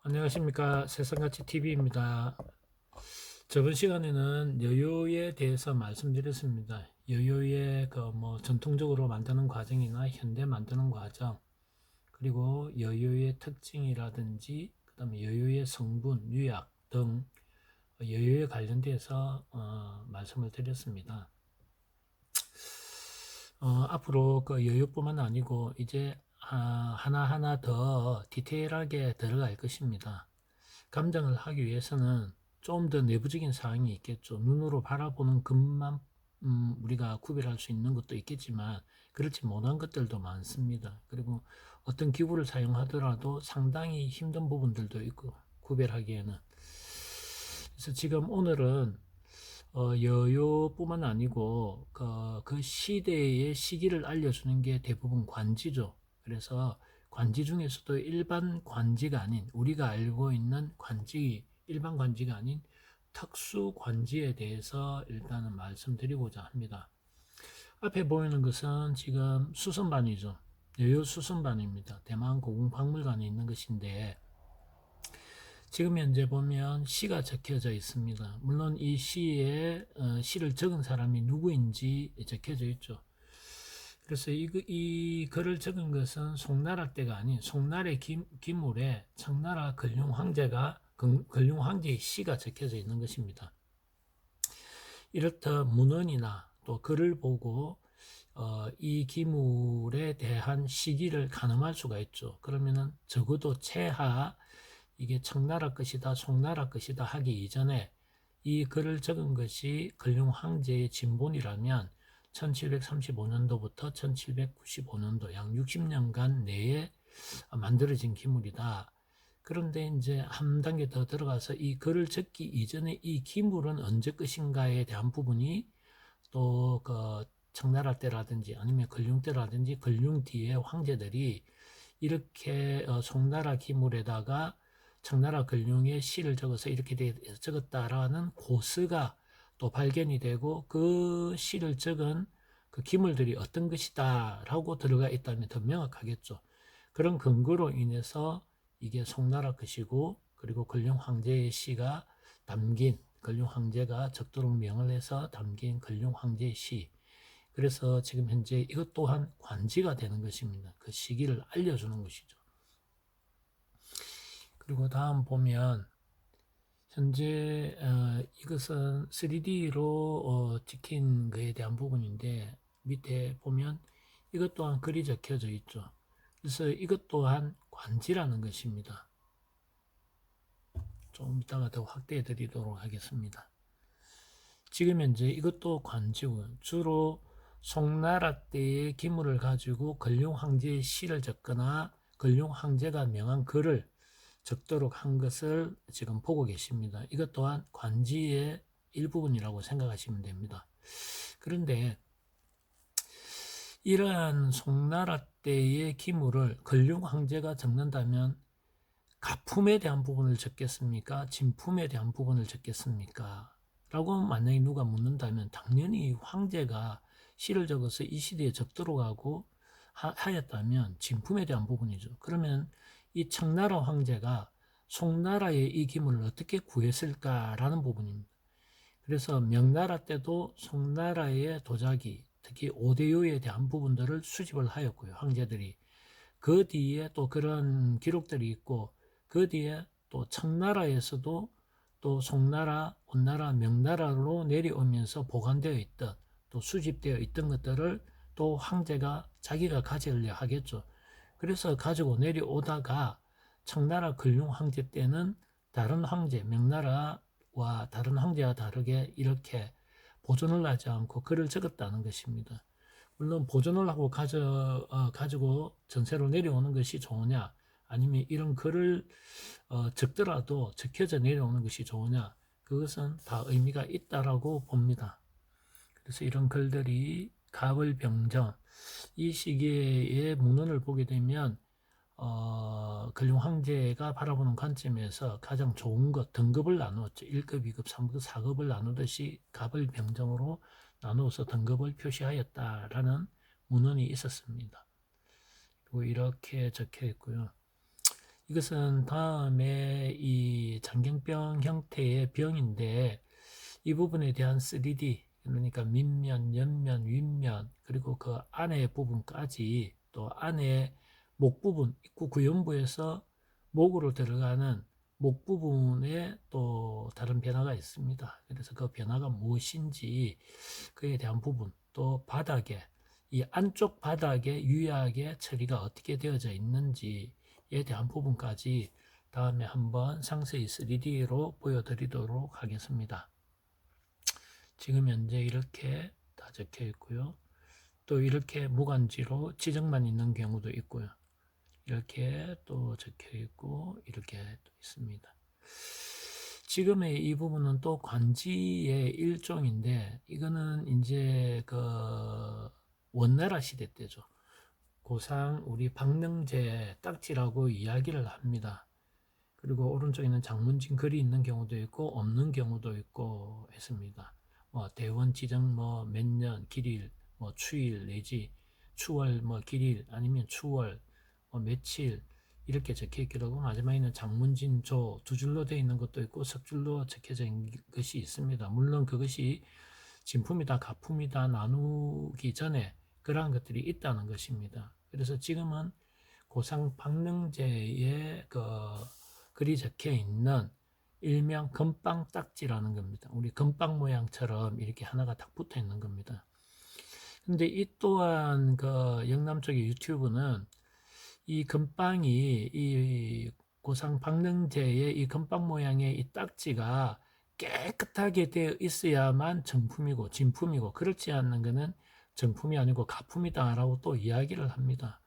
안녕하십니까. 세상같이 TV입니다. 저번 시간에는 여유에 대해서 말씀드렸습니다. 여유의 전통적으로 만드는 과정이나 현대 만드는 과정, 그리고 여유의 특징이라든지, 그다음에 여유의 성분, 유약 등 여유에 관련돼서 말씀을 드렸습니다. 앞으로 그 여유뿐만 아니고 이제 하나하나 더 디테일하게 들어갈 것입니다. 감정을 하기 위해서는 좀 더 내부적인 사항이 있겠죠. 눈으로 바라보는 것만 우리가 구별할 수 있는 것도 있겠지만 그렇지 못한 것들도 많습니다. 그리고 어떤 기구를 사용하더라도 상당히 힘든 부분들도 있고 구별하기에는. 그래서 지금 오늘은 여유뿐만 아니고 그 시대의 시기를 알려주는 게 대부분 관지죠. 그래서 관지 중에서도 일반 관지가 아닌, 우리가 알고 있는 관지, 일반 관지가 아닌 특수 관지에 대해서 일단은 말씀드리고자 합니다. 앞에 보이는 것은 지금 수선반이죠. 여유 수선반입니다. 대만 고궁박물관에 있는 것인데, 지금 현재 보면 시가 적혀져 있습니다. 물론 이 시에 시를 적은 사람이 누구인지 적혀져 있죠. 그래서 이 글을 적은 것은 송나라 때가 아닌 송나라의 기물에 청나라 근룡 황제의 시가 적혀져 있는 것입니다. 이렇다 문헌이나 또 글을 보고 이 기물에 대한 시기를 가늠할 수가 있죠. 그러면은 적어도 최하 이게 청나라 것이다, 송나라 것이다 하기 이전에 이 글을 적은 것이 근룡 황제의 진본이라면 1735년도부터 1795년도 약 60년간 내에 만들어진 기물이다. 그런데 이제 한 단계 더 들어가서 이 글을 적기 이전에 이 기물은 언제 것인가에 대한 부분이 또 그 청나라 때라든지 아니면 근룡 때라든지 근룡 뒤에 황제들이 이렇게 송나라 기물에다가 청나라 근룡의 시를 적어서 이렇게 적었다라는 고스가 또 발견이 되고 그 시를 적은 그 기물들이 어떤 것이다 라고 들어가 있다면 더 명확하겠죠. 그런 근거로 인해서 이게 송나라 것이고, 그리고 근룡 황제의 시가 담긴, 근룡 황제가 적도록 명을 해서 담긴 근룡 황제의 시, 그래서 지금 현재 이것 또한 관지가 되는 것입니다. 그 시기를 알려주는 것이죠. 그리고 다음 보면 현재 이것은 3D로 찍힌 것에 대한 부분인데, 밑에 보면 이것 또한 글이 적혀져 있죠. 그래서 이것 또한 관지라는 것입니다. 좀 이따가 더 확대해 드리도록 하겠습니다. 지금 현재 이것도 관지고, 주로 송나라 때의 기물을 가지고 근룡 황제의 시를 적거나 근룡 황제가 명한 글을 적도록 한 것을 지금 보고 계십니다. 이것 또한 관지의 일부분이라고 생각하시면 됩니다. 그런데 이러한 송나라 때의 기물을 근룡 황제가 적는다면 가품에 대한 부분을 적겠습니까? 진품에 대한 부분을 적겠습니까? 라고 만약에 누가 묻는다면 당연히 황제가 시를 적어서 이 시대에 적도록 하고 하였다면 진품에 대한 부분이죠. 그러면 이 청나라 황제가 송나라의 이 기물을 어떻게 구했을까라는 부분입니다. 그래서 명나라 때도 송나라의 도자기, 특히 오대요에 대한 부분들을 수집을 하였고요. 황제들이. 그 뒤에 또 그런 기록들이 있고, 그 뒤에 또 청나라에서도 또 송나라, 원나라, 명나라로 내려오면서 보관되어 있던, 또 수집되어 있던 것들을 또 황제가 자기가 가지려 하겠죠. 그래서 가지고 내려오다가 청나라 근룡 황제 때는 다른 황제, 명나라와 다른 황제와 다르게 이렇게 보존을 하지 않고 글을 적었다는 것입니다. 물론 보존을 하고 가지고 전세로 내려오는 것이 좋으냐, 아니면 이런 글을 적더라도 적혀져 내려오는 것이 좋으냐, 그것은 다 의미가 있다라고 봅니다. 그래서 이런 글들이 가벌병정, 이 시기의 문헌을 보게 되면 근룡 황제가 바라보는 관점에서 가장 좋은 것, 등급을 나누었죠. 1급, 2급, 3급, 4급을 나누듯이 가벌병정으로 나누어서 등급을 표시하였다라는 문헌이 있었습니다. 그리고 이렇게 적혀 있고요. 이것은 다음에 이 장경병 형태의 병인데 이 부분에 대한 3D, 그러니까 밑면, 옆면, 윗면, 그리고 그 안에 부분까지, 또 안에 목 부분, 입구 구연부에서 목으로 들어가는 목 부분에 또 다른 변화가 있습니다. 그래서 그 변화가 무엇인지 그에 대한 부분, 또 바닥에, 이 안쪽 바닥에 유약의 처리가 어떻게 되어져 있는지에 대한 부분까지 다음에 한번 상세히 3D로 보여드리도록 하겠습니다. 지금 현재 이렇게 다 적혀 있고요. 또 이렇게 무관지로 지정만 있는 경우도 있고요. 이렇게 또 적혀 있고 이렇게 또 있습니다. 지금의 이 부분은 또 관지의 일종인데 이거는 이제 그 원나라 시대 때죠. 고상 우리 박능제 딱지라고 이야기를 합니다. 그리고 오른쪽에는 장문진 글이 있는 경우도 있고 없는 경우도 있고 했습니다. 뭐 대원 지정 뭐 몇 년 길일 뭐 추일 내지 추월 뭐 길일 아니면 추월 뭐 며칠 이렇게 적혀 있기도 하고 마지막에는 장문진 조 두 줄로 되어 있는 것도 있고 석 줄로 적혀져 있는 것이 있습니다. 물론 그것이 진품이다 가품이다 나누기 전에 그러한 것들이 있다는 것입니다. 그래서 지금은 고상 박능제의 그 글이 적혀 있는 일명 금빵 딱지라는 겁니다. 우리 금빵 모양처럼 이렇게 하나가 딱 붙어 있는 겁니다. 근데 이 또한 그 영남 쪽의 유튜브는 이 금빵이 이 고상 박능제의 이 금빵 모양의 이 딱지가 깨끗하게 되어 있어야만 정품이고 진품이고 그렇지 않는 것은 정품이 아니고 가품이다라고 또 이야기를 합니다.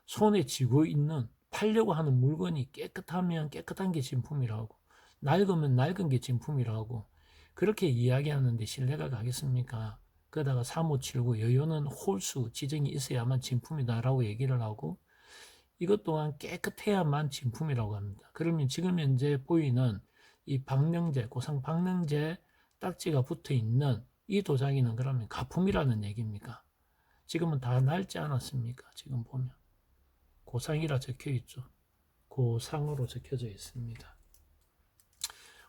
손에 쥐고 있는 팔려고 하는 물건이 깨끗하면 깨끗한 게 진품이라고 낡으면 낡은 게 진품이라고 그렇게 이야기하는데 신뢰가 가겠습니까? 그러다가 사무칠고 여유는 홀수 지정이 있어야만 진품이다라고 얘기를 하고 이것 또한 깨끗해야만 진품이라고 합니다. 그러면 지금 현재 보이는 이 박능제, 고상 박능제 딱지가 붙어 있는 이 도자기는 그러면 가품이라는 얘기입니까? 지금은 다 낡지 않았습니까? 지금 보면 고상이라 적혀 있죠. 고상으로 적혀져 있습니다.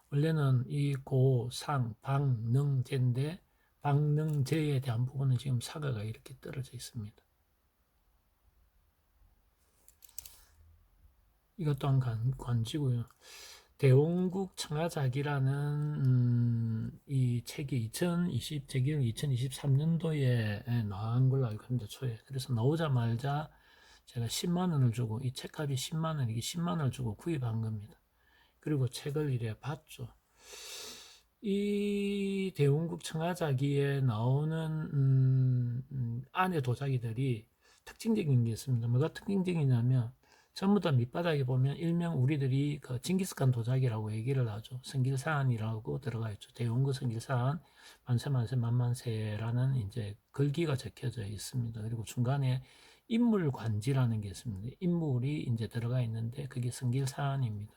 원래는 이 고상, 박능제인데 박능제에 대한 부분은 지금 사과가 이렇게 떨어져 있습니다. 이것 또한 관지고요. 대원국 청하작이라는 이 책이 2023년도에 나온 걸로 알고 있습니다. 초에. 그래서 나오자마자 제가 10만 원을 주고 이 책값이 10만 원, 이게 10만 원을 주고 구입한 겁니다. 그리고 책을 이래 봤죠. 이 대원국 청하자기에 나오는 안의 도자기들이 특징적인 게 있습니다. 뭐가 특징적이냐면 전부 다 밑바닥에 보면 일명 우리들이 그 징기스칸 도자기라고 얘기를 하죠. 성길산이라고 들어가 있죠. 대원국 성길산 만세만세 만만세라는 이제 글귀가 적혀져 있습니다. 그리고 중간에 인물관지라는 게 있습니다. 인물이 이제 들어가 있는데 그게 성길산입니다.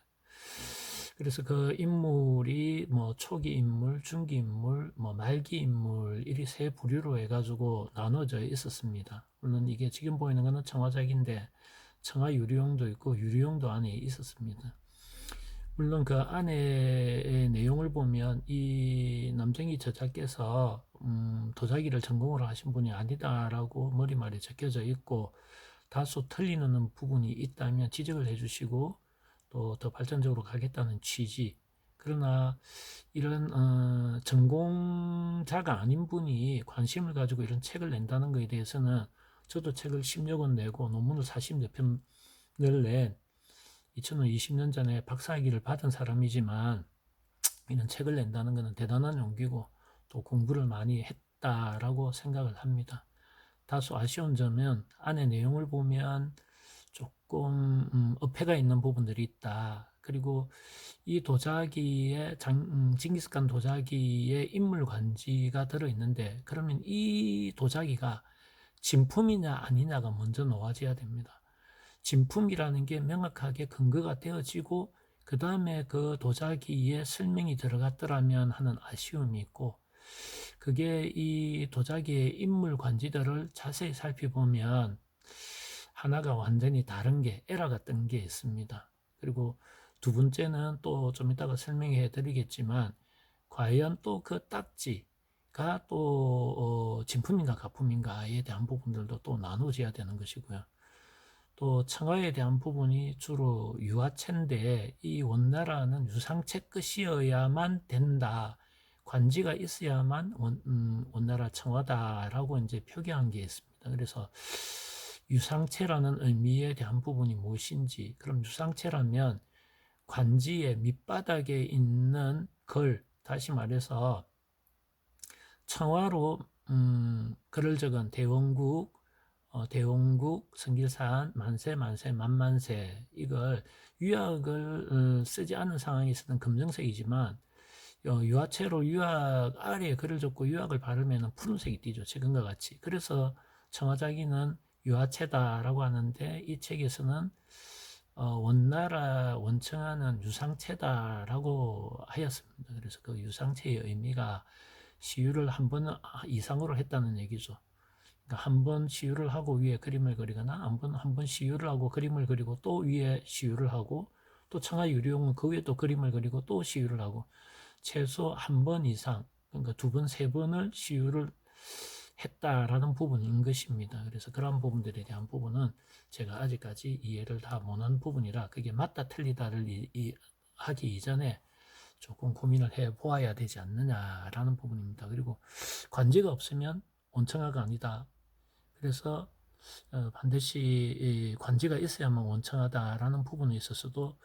그래서 그 인물이 뭐 초기 인물, 중기 인물, 뭐 말기 인물 이리 세 부류로 해가지고 나눠져 있었습니다. 물론 이게 지금 보이는 거는 청화작인데 청화 유리용도 있고 유리용도 안에 있었습니다. 물론 그 안에의 내용을 보면 이 남정희 저자께서 도자기를 전공을 하신 분이 아니다라고 머리말에 적혀져 있고 다소 틀리는 부분이 있다면 지적을 해주시고 또 더 발전적으로 가겠다는 취지. 그러나 이런 전공자가 아닌 분이 관심을 가지고 이런 책을 낸다는 것에 대해서는 저도 책을 10여 권 내고 논문을 40여 편을 낸 2020년 전에 박사학위를 받은 사람이지만 이런 책을 낸다는 것은 대단한 용기고 또 공부를 많이 했다라고 생각을 합니다. 다소 아쉬운 점은 안에 내용을 보면 조금 어폐가 있는 부분들이 있다. 그리고 이 도자기에 징기스칸 도자기의 인물 관지가 들어있는데 그러면 이 도자기가 진품이냐 아니냐가 먼저 놓아져야 됩니다. 진품이라는 게 명확하게 근거가 되어지고 그 다음에 그 도자기에 설명이 들어갔더라면 하는 아쉬움이 있고 그게 이 도자기의 인물 관지들을 자세히 살펴보면 하나가 완전히 다른 게 에러가 뜬 게 있습니다. 그리고 두 번째는 또 좀 이따가 설명해 드리겠지만 과연 또 그 딱지가 또 진품인가 가품인가에 대한 부분들도 또 나누어져야 되는 것이고요. 또 청화에 대한 부분이 주로 유화체인데 이 원나라는 유상체 끝이어야만 된다. 관지가 있어야만 원나라 청화다라고 이제 표기한 게 있습니다. 그래서 유상체라는 의미에 대한 부분이 무엇인지, 그럼 유상체라면 관지의 밑바닥에 있는 걸, 다시 말해서 청화로 글을 적은 대원국, 대원국, 성길산, 만세, 만세, 만만세, 이걸 유학을 쓰지 않은 상황에서는 검정색이지만 유화체로 유학 아래에 글을 적고 유학을 바르면 푸른색이 띄죠. 지금과 같이. 그래서 청화자기는 유화체다라고 하는데 이 책에서는 원나라 원청하는 유상체다라고 하였습니다. 그래서 그 유상체의 의미가 시유를 한 번 이상으로 했다는 얘기죠. 그러니까 한 번 시유를 하고 위에 그림을 그리거나 한 번 시유를 하고 그림을 그리고 또 위에 시유를 하고 또 청하유리용은 그 위에 또 그림을 그리고 또 시유를 하고 최소 한 번 이상, 그러니까 두 번, 세 번을 시유를 했다라는 부분인 것입니다. 그래서 그런 부분들에 대한 부분은 제가 아직까지 이해를 다 못한 부분이라 그게 맞다 틀리다를 하기 이전에 조금 고민을 해 보아야 되지 않느냐라는 부분입니다. 그리고 관제가 없으면 원청화가 아니다. 그래서 반드시 관제가 있어야만 원청하다라는 부분에 있어서도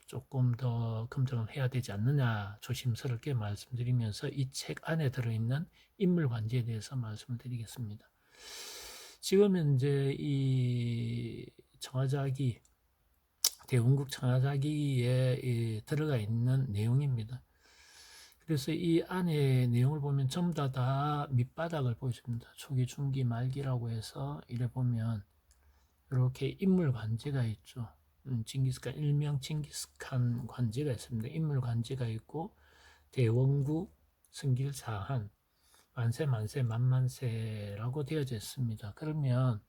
조금 더 검증을 해야 되지 않느냐 조심스럽게 말씀드리면서 이 책 안에 들어있는 인물 관제에 대해서 말씀을 드리겠습니다. 지금 현재 이 청화자기, 대원국 청화자기에 들어가 있는 내용입니다. 그래서 이 안에 내용을 보면 전부 다 밑바닥을 보여줍니다. 초기, 중기, 말기라고 해서 이래 보면 이렇게 인물 관제가 있죠. 징기스칸, 일명 징기스칸 관제가 있습니다. 인물 관제가 있고 대원국, 성길사한, 만세, 만세, 만만세라고 되어져 있습니다. 그러면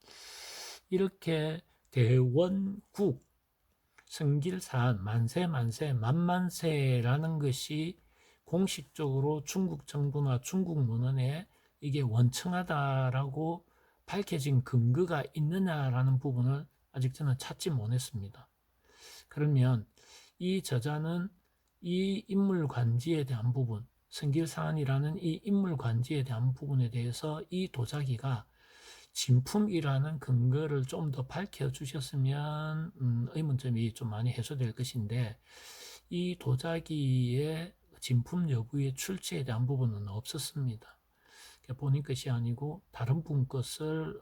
이렇게 대원국, 성길사한, 만세, 만세, 만만세라는 것이 공식적으로 중국 정부나 중국 문헌에 이게 원청하다라고 밝혀진 근거가 있느냐라는 부분을 아직 저는 찾지 못했습니다. 그러면 이 저자는 이 인물 관지에 대한 부분, 성길사안이라는 이 인물 관지에 대한 부분에 대해서 이 도자기가 진품이라는 근거를 좀 더 밝혀주셨으면 의문점이 좀 많이 해소될 것인데 이 도자기의 진품 여부의 출처에 대한 부분은 없었습니다. 본인 것이 아니고 다른 분 것을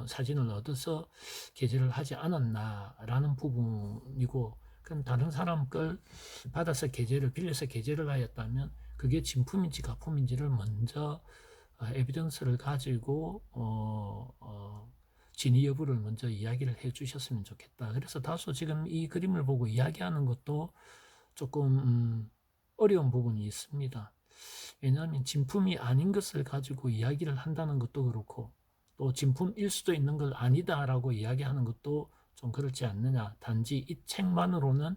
사진을 얻어서 게재를 하지 않았나라는 부분이고, 그럼 다른 사람 걸 받아서 게재를 빌려서 게재를 하였다면 그게 진품인지 가품인지를 먼저 에비던스를 가지고 진위 여부를 먼저 이야기를 해 주셨으면 좋겠다. 그래서 다소 지금 이 그림을 보고 이야기하는 것도 조금 어려운 부분이 있습니다. 왜냐하면 진품이 아닌 것을 가지고 이야기를 한다는 것도 그렇고 또 진품일 수도 있는 걸 아니다라고 이야기하는 것도 좀 그렇지 않느냐. 단지 이 책만으로는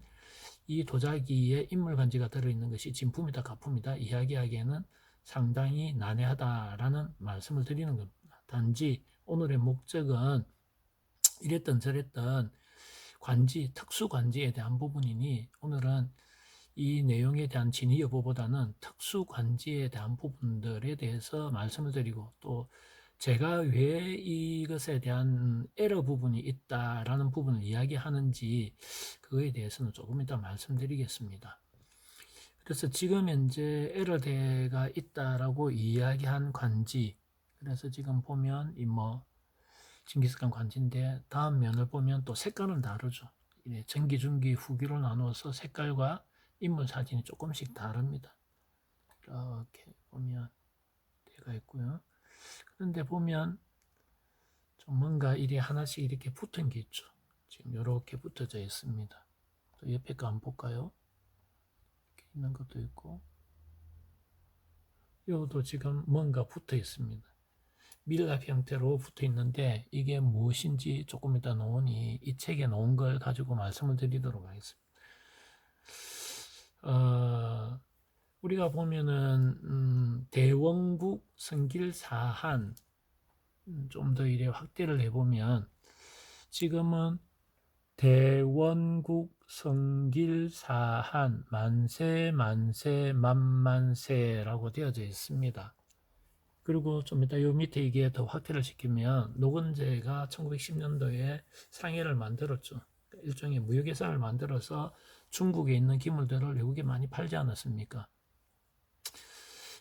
이 도자기에 인물간지가 들어있는 것이 진품이다 가품이다 이야기하기에는 상당히 난해하다라는 말씀을 드리는 겁니다. 단지 오늘의 목적은 이랬던 저랬던 관지, 특수관지에 대한 부분이니 오늘은 이 내용에 대한 진위 여부보다는 특수관지에 대한 부분들에 대해서 말씀을 드리고 또 제가 왜 이것에 대한 에러 부분이 있다라는 부분을 이야기하는지 그거에 대해서는 조금 이따 말씀드리겠습니다. 그래서 지금 현재 에러대가 있다라고 이야기한 관지, 그래서 지금 보면 이 징기스칸 관지인데 다음 면을 보면 또 색깔은 다르죠. 전기, 중기, 후기로 나누어서 색깔과 인물 사진이 조금씩 다릅니다. 이렇게 보면 되가 있고요. 그런데 보면 좀 뭔가 이리 하나씩 이렇게 붙은 게 있죠. 지금 이렇게 붙어져 있습니다. 또 옆에 거 한번 볼까요? 이렇게 있는 것도 있고, 이것도 지금 뭔가 붙어 있습니다. 밀랍 형태로 붙어 있는데 이게 무엇인지 조금 이따 놓으니 이 책에 놓은 걸 가지고 말씀을 드리도록 하겠습니다. 우리가 보면은 대원국 성길사한 좀 더 이래 확대를 해보면 지금은 대원국 성길사한 만세 만세 만만세라고 되어져 있습니다. 그리고 좀 이따 요 밑에 이게 더 확대를 시키면 노건재가 1910년도에 상해를 만들었죠. 일종의 무역예산을 만들어서 중국에 있는 기물들을 외국에 많이 팔지 않았습니까?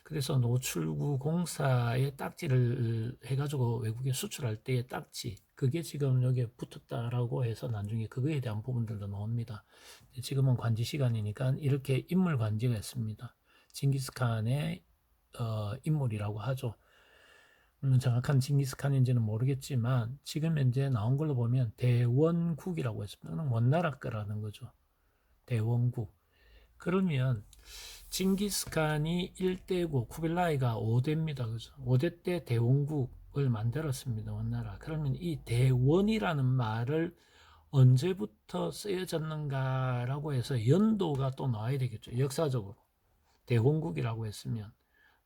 그래서 노출구 공사의 딱지를 해가지고 외국에 수출할 때의 딱지, 그게 지금 여기에 붙었다라고 해서 나중에 그거에 대한 부분들도 나옵니다. 지금은 관지 시간이니까 이렇게 인물 관지가 있습니다. 징기스칸의 인물이라고 하죠. 정확한 징기스칸인지는 모르겠지만 지금 현재 나온 걸로 보면 대원국이라고 했습니다. 원나라 거라는 거죠. 대원국. 그러면 징기스칸이 1대고 쿠빌라이가 5대입니다. 그죠? 5대 때 대원국을 만들었습니다. 원나라. 그러면 이 대원이라는 말을 언제부터 쓰여졌는가라고 해서 연도가 또 나와야 되겠죠. 역사적으로. 대원국이라고 했으면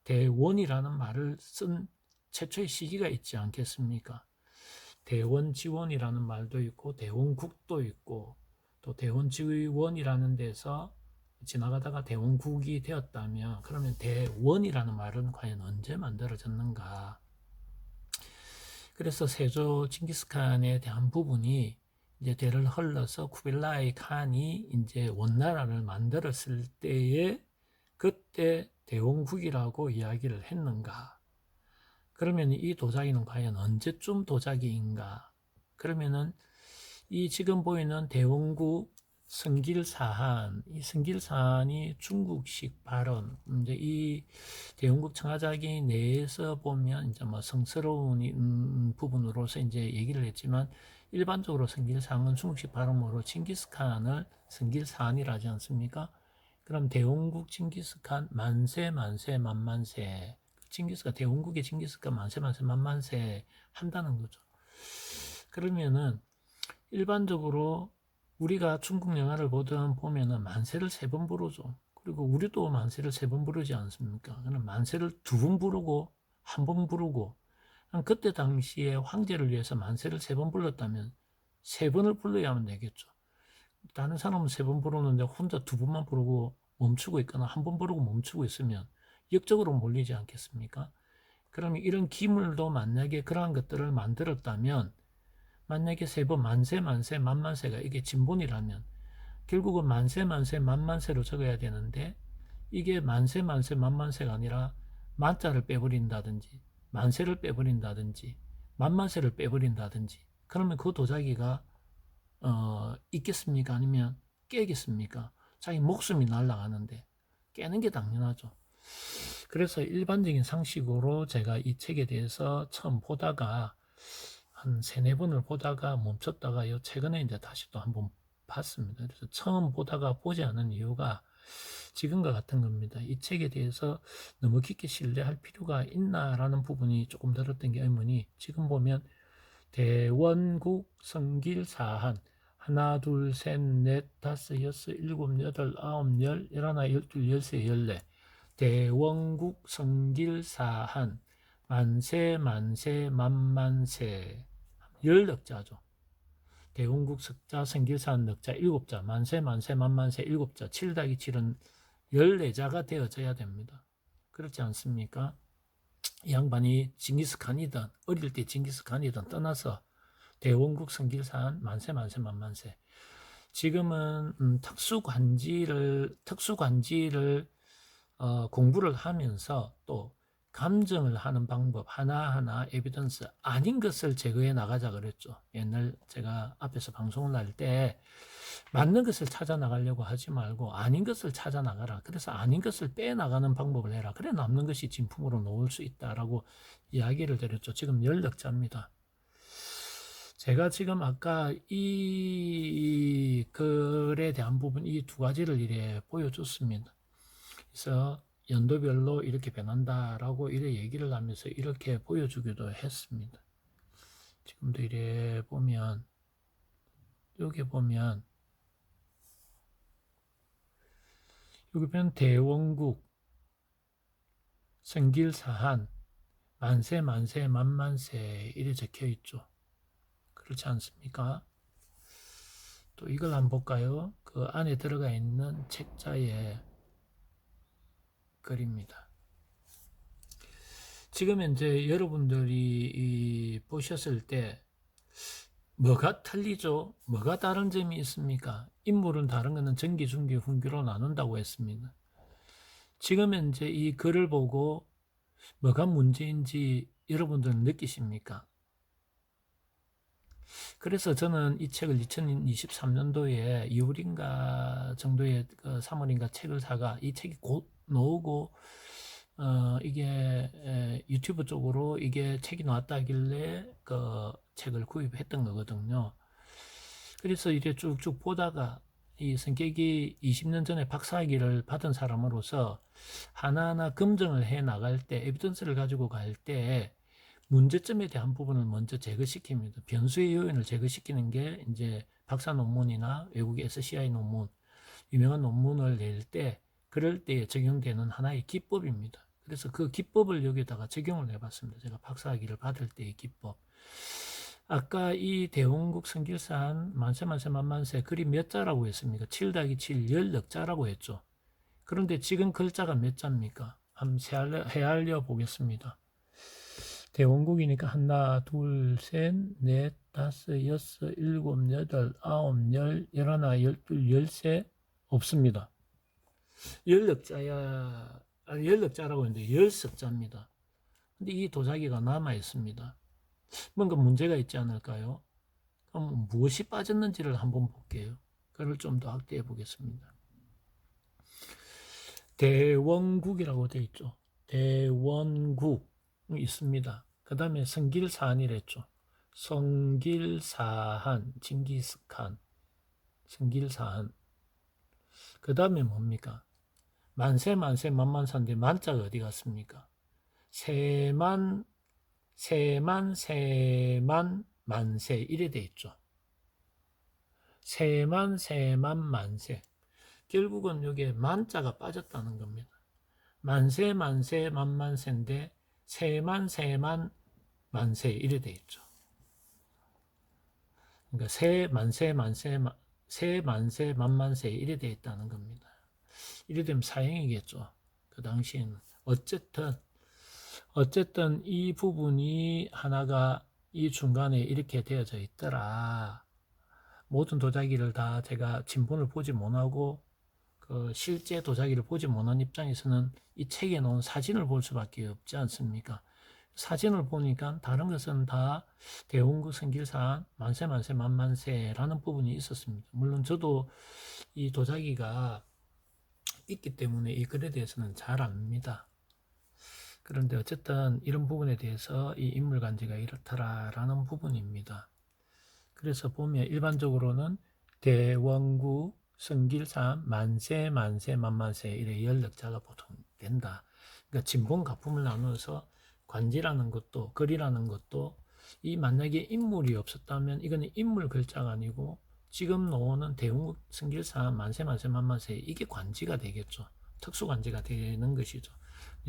대원이라는 말을 쓴 최초의 시기가 있지 않겠습니까? 대원지원이라는 말도 있고 대원국도 있고 또 대원지원이라는 데서 지나가다가 대원국이 되었다면 그러면 대원이라는 말은 과연 언제 만들어졌는가? 그래서 세조 징기스칸에 대한 부분이 이제 대를 흘러서 쿠빌라이 칸이 이제 원나라를 만들었을 때에 그때 대원국이라고 이야기를 했는가? 그러면 이 도자기는 과연 언제쯤 도자기인가? 그러면은 이 지금 보이는 대원국 성길사한, 이 성길사한이 중국식 발언, 이제 이 대원국 청하자기 내에서 보면 이제 뭐 성스러운 부분으로서 이제 얘기를 했지만 일반적으로 성길사한은 중국식 발음으로 칭기스칸을 성길사한이라 하지 않습니까? 그럼 대원국 칭기스칸 만세 만세 만만세, 칭기스칸 대원국의 칭기스칸 만세 만세 만만세 한다는 거죠. 그러면은 일반적으로 우리가 중국 영화를 보면은 만세를 3번 부르죠. 그리고 우리도 만세를 3번 부르지 않습니까? 그럼 만세를 2번 부르고 1번 부르고, 그때 당시에 황제를 위해서 만세를 3번 불렀다면 3번을 불러야만 되겠죠. 다른 사람은 3번 부르는데 혼자 2번만 부르고 멈추고 있거나 1번 부르고 멈추고 있으면 역적으로 몰리지 않겠습니까? 그러면 이런 기물도 만약에 그러한 것들을 만들었다면 만약에 3번 만세 만세 만만세가 이게 진본이라면 결국은 만세 만세 만만세로 적어야 되는데 이게 만세 만세 만만세가 아니라 만자를 빼버린다든지 만세를 빼버린다든지 만만세를 빼버린다든지 그러면 그 도자기가 있겠습니까? 아니면 깨겠습니까? 자기 목숨이 날아가는데 깨는 게 당연하죠. 그래서 일반적인 상식으로 제가 이 책에 대해서 처음 보다가 한 3-4번을 보다가 멈췄다가 최근에 이제 다시 또 한번 봤습니다. 그래서 처음 보다가 보지 않은 이유가 지금과 같은 겁니다. 이 책에 대해서 너무 깊게 신뢰할 필요가 있나라는 부분이 조금 들었던 게 의문이, 지금 보면 대원국 성길사한 하나 둘셋넷 다섯 여섯 일곱 여덟 아홉 열 열하나 열둘 열세 열네 대원국 성길사한 만세 만세 만만세 10넉자죠. 대원국 석자 성길사한 넉자 7자 만세 만세 만만세 7자 7-7은 14자가 되어져야 됩니다. 그렇지 않습니까? 이 양반이 징기스칸이든 어릴 때 징기스칸이든 떠나서 대원국 성길사한 만세 만세 만만세, 지금은 특수관지를 공부를 하면서 또 감정을 하는 방법 하나하나 에비던스 아닌 것을 제거해 나가자 그랬죠. 옛날 제가 앞에서 방송을 할 때 맞는 것을 찾아 나가려고 하지 말고 아닌 것을 찾아 나가라. 그래서 아닌 것을 빼 나가는 방법을 해라. 그래 남는 것이 진품으로 놓을 수 있다라고 이야기를 드렸죠. 지금 10넉자입니다. 제가 지금 아까 이 글에 대한 부분 이 2가지를 이래 보여줬습니다. 그래서 연도별로 이렇게 변한다라고 이래 얘기를 하면서 이렇게 보여주기도 했습니다. 지금도 이래 보면 여기 보면 여기 보면 대원국, 성길사한, 만세 만세 만만세 이래 적혀 있죠. 그렇지 않습니까? 또 이걸 한번 볼까요? 그 안에 들어가 있는 책자의 글입니다. 지금 현재 여러분들이 보셨을 때 뭐가 틀리죠? 뭐가 다른 점이 있습니까? 인물은 다른 것은 전기, 중기, 훈기로 나눈다고 했습니다. 지금 현재 이 글을 보고 뭐가 문제인지 여러분들은 느끼십니까? 그래서 저는 이 책을 2023년도에 2월인가 정도에 3월인가 책을 사가 이 책이 곧 나오고 이게 유튜브 쪽으로 이게 책이 나왔다길래 그 책을 구입했던 거거든요. 그래서 이래 쭉쭉 보다가 이 성격이 20년 전에 박사학위를 받은 사람으로서 하나하나 검증을 해 나갈 때 에비던스를 가지고 갈 때 문제점에 대한 부분을 먼저 제거시킵니다. 변수의 요인을 제거시키는 게 이제 박사 논문이나 외국의 SCI 논문, 유명한 논문을 낼 때 그럴 때 적용되는 하나의 기법입니다. 그래서 그 기법을 여기다가 적용을 해봤습니다. 제가 박사학위를 받을 때의 기법. 아까 이 대원국 성길산 만세 만세 만만세 글이 몇 자라고 했습니까? 7-7 10자라고 했죠. 그런데 지금 글자가 몇 자입니까? 한번 헤아려 보겠습니다. 대원국이니까 하나, 둘, 셋, 넷, 다섯, 여섯, 일곱, 여덟, 아홉, 열, 열하나, 열둘, 열세 없습니다. 열넉자라고 했는데 열석자입니다. 근데 이 도자기가 남아 있습니다. 뭔가 문제가 있지 않을까요? 그럼 무엇이 빠졌는지를 한번 볼게요. 그걸 좀 더 확대해 보겠습니다. 대원국이라고 되어 있죠. 대원국 있습니다. 그 다음에 성길사한이랬죠. 성길사한, 징기스칸, 성길사한. 그 다음에 뭡니까? 만세 만세 만만사인데 만자가 어디 갔습니까? 세만 만세 이래 돼 있죠. 세만 만세. 결국은 여기에 만자가 빠졌다는 겁니다. 만세 만만세인데 세만 만세 이래 돼 있죠. 그러니까 세 만세 만만세 이래 돼 있다는 겁니다. 이래 되면 사형이겠죠. 그 당시에는 어쨌든 이 부분이 하나가 이 중간에 이렇게 되어져 있더라. 모든 도자기를 다 제가 진본을 보지 못하고 그 실제 도자기를 보지 못한 입장에서는 이 책에 나온 사진을 볼 수밖에 없지 않습니까? 사진을 보니까 다른 것은 다 대원국 성길산 만세 만만세라는 부분이 있었습니다. 물론 저도 이 도자기가 있기 때문에 이 글에 대해서는 잘 압니다. 그런데 어쨌든 이런 부분에 대해서 이 인물간지가 이렇더라라는 부분입니다. 그래서 보면 일반적으로는 대원국 성길산 만세 만만세 이래 연력자가 보통 된다. 그러니까 진본 가품을 나누어서 관지라는 것도 글이라는 것도 이 만약에 인물이 없었다면 이거는 인물 글자가 아니고 지금 나오는 대원국 성길산 만세 만만세 이게 관지가 되겠죠. 특수관지가 되는 것이죠.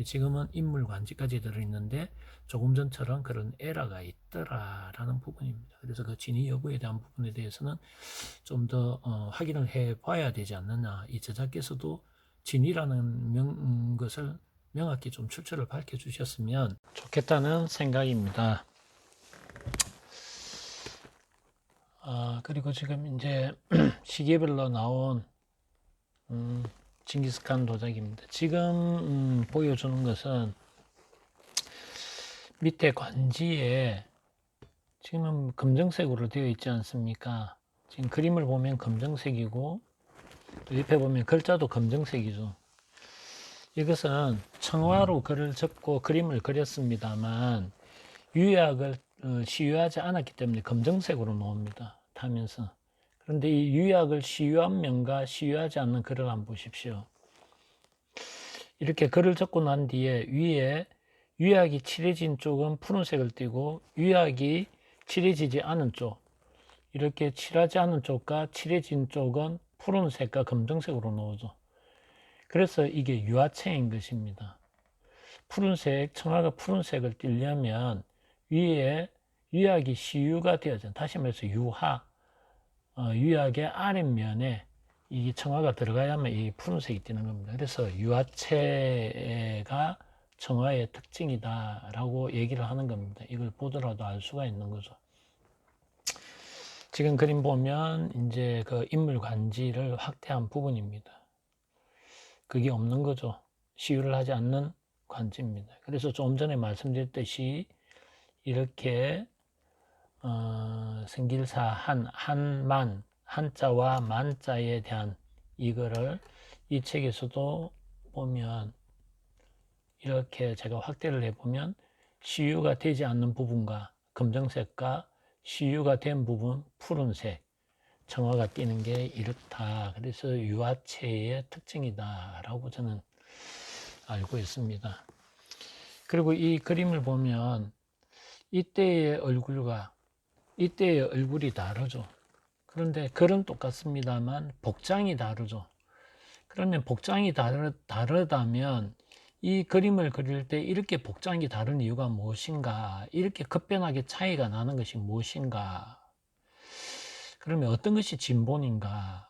지금은 인물 관지까지 들어있는데 조금 전처럼 그런 에러가 있더라라는 부분입니다. 그래서 그 진위 여부에 대한 부분에 대해서는 좀 더 확인을 해봐야 되지 않느냐. 이 저자께서도 진위라는 것을 명확히 좀 출처를 밝혀주셨으면 좋겠다는 생각입니다. 그리고 지금 이제 시기별로 나온 징기스칸 도자기입니다. 지금 보여주는 것은 밑에 관지에 지금은 검정색으로 되어 있지 않습니까? 지금 그림을 보면 검정색이고 또 옆에 보면 글자도 검정색이죠. 이것은 청화로 글을 접고 그림을 그렸습니다만 유약을 시유하지 않았기 때문에 검정색으로 나옵니다. 타면서. 그런데 이 유약을 시유한 면과 시유하지 않는 글을 한번 보십시오. 이렇게 글을 적고 난 뒤에 위에 유약이 칠해진 쪽은 푸른색을 띠고 유약이 칠해지지 않은 쪽, 이렇게 칠하지 않은 쪽과 칠해진 쪽은 푸른색과 검정색으로 나오죠. 그래서 이게 유화체인 것입니다. 푸른색, 청아가 푸른색을 띠려면 위에 유약이 시유가 되어져. 다시 말해서 유화, 유약의 아랫면에 이 청아가 들어가야만 이 푸른색이 띠는 겁니다. 그래서 유화체가 청아의 특징이다라고 얘기를 하는 겁니다. 이걸 보더라도 알 수가 있는 거죠. 지금 그림 보면 이제 그 인물 관지를 확대한 부분입니다. 그게 없는 거죠. 시유를 하지 않는 관지입니다. 그래서 좀 전에 말씀드렸듯이 이렇게 생길사한, 한만, 한자와 만자에 대한 이거를 이 책에서도 보면 이렇게 제가 확대를 해보면 시유가 되지 않는 부분과 검정색과 시유가 된 부분 푸른색, 청아가 띄는 게 이렇다. 그래서 유화체의 특징이다 라고 저는 알고 있습니다. 그리고 이 그림을 보면 이때의 얼굴과 이때의 얼굴이 다르죠. 그런데 글은 똑같습니다만 복장이 다르죠. 그러면 복장이 다르다면 이 그림을 그릴 때 이렇게 복장이 다른 이유가 무엇인가? 이렇게 급변하게 차이가 나는 것이 무엇인가? 그러면 어떤 것이 진본인가?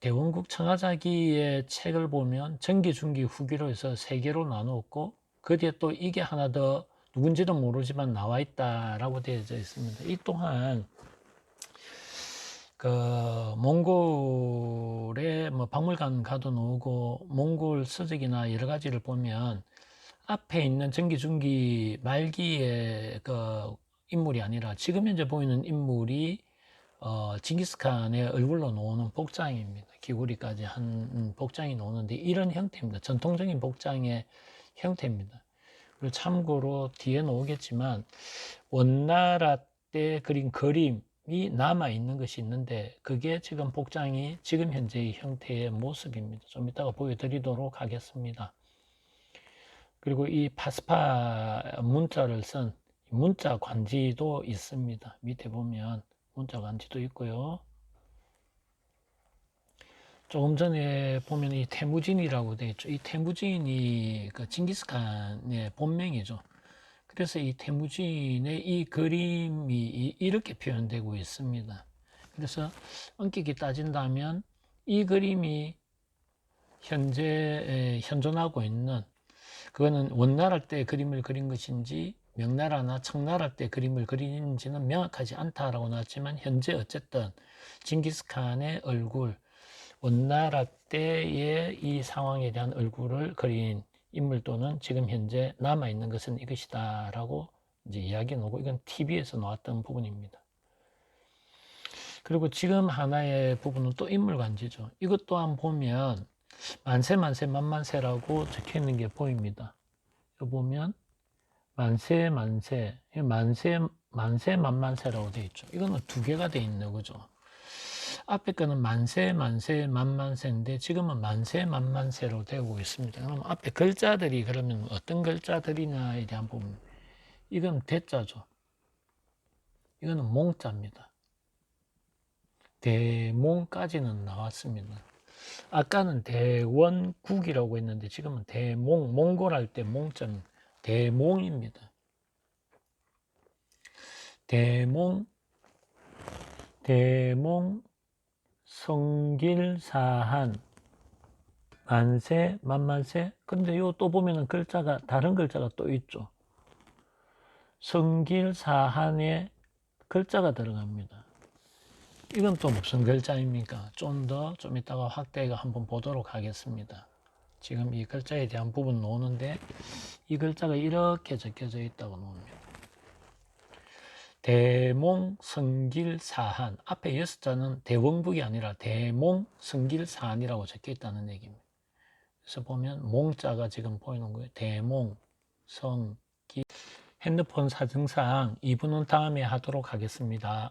대원국 청하자기의 책을 보면 전기, 중기, 후기로 해서 세 개로 나누었고 그 뒤에 또 이게 하나 더 누군지도 모르지만 나와 있다라고 되어져 있습니다. 이 또한 그 몽골에 뭐 박물관 가도 나오고 몽골 서적이나 여러 가지를 보면 앞에 있는 전기, 중기 말기의 그 인물이 아니라 지금 현재 보이는 인물이 징기스칸의 얼굴로 나오는 복장입니다. 귀걸이까지 한 복장이 나오는데 이런 형태입니다. 전통적인 복장의 형태입니다. 그리고 참고로 뒤에 나오겠지만 원나라 때 그린 그림이 남아 있는 것이 있는데 그게 지금 복장이 지금 현재의 형태의 모습입니다. 좀 이따가 보여드리도록 하겠습니다. 그리고 이 파스파 문자를 쓴 문자 관지도 있습니다. 밑에 보면 문자 관지도 있고요. 조금 전에 보면 이 태무진이라고 되어 있죠. 이 태무진이 그 징기스칸의 본명이죠. 그래서 이 태무진의 이 그림이 이렇게 표현되고 있습니다. 그래서 엄격히 따진다면 이 그림이 현재 현존하고 있는 그거는 원나라 때 그림을 그린 것인지 명나라나 청나라 때 그림을 그리는지는 명확하지 않다라고 나왔지만 현재 어쨌든 징기스칸의 얼굴 원나라 때의 이 상황에 대한 얼굴을 그린 인물 또는 지금 현재 남아있는 것은 이것이다 라고 이제 이야기 나오고 이건 TV에서 나왔던 부분입니다. 그리고 지금 하나의 부분은 또 인물 관지죠. 이것 또한 보면 만세 만세 만만세라고 적혀 있는 게 보입니다. 여기 보면 만세 만세 만세 만세 만만세라고 되어 있죠. 이거는 두 개가 되어 있는 거죠. 앞에 거는 만세 만세 만만세인데 지금은 만세 만만세로 되고 있습니다. 그럼 앞에 글자들이 그러면 어떤 글자들이냐에 대한 부분, 이건 대자죠. 이거는 몽자입니다. 대몽까지는 나왔습니다. 아까는 대원국이라고 했는데 지금은 대몽, 몽골 할 때 몽자는 대몽입니다. 대몽, 대몽, 성길사한, 만세, 만만세. 근데 요 또 보면은 글자가, 다른 글자가 또 있죠. 성길사한에 글자가 들어갑니다. 이건 또 무슨 글자입니까? 좀 이따가 확대해서 한번 보도록 하겠습니다. 지금 이 글자에 대한 부분 나오는데 이 글자가 이렇게 적혀져 있다고 나옵니다. 대몽 성길사한, 앞에 여섯자는 대원북이 아니라 대몽 성길사한이라고 적혀 있다는 얘기입니다. 그래서 보면 몽자가 지금 보이는 거예요. 대몽 성길. 핸드폰 사정상 2분은 다음에 하도록 하겠습니다.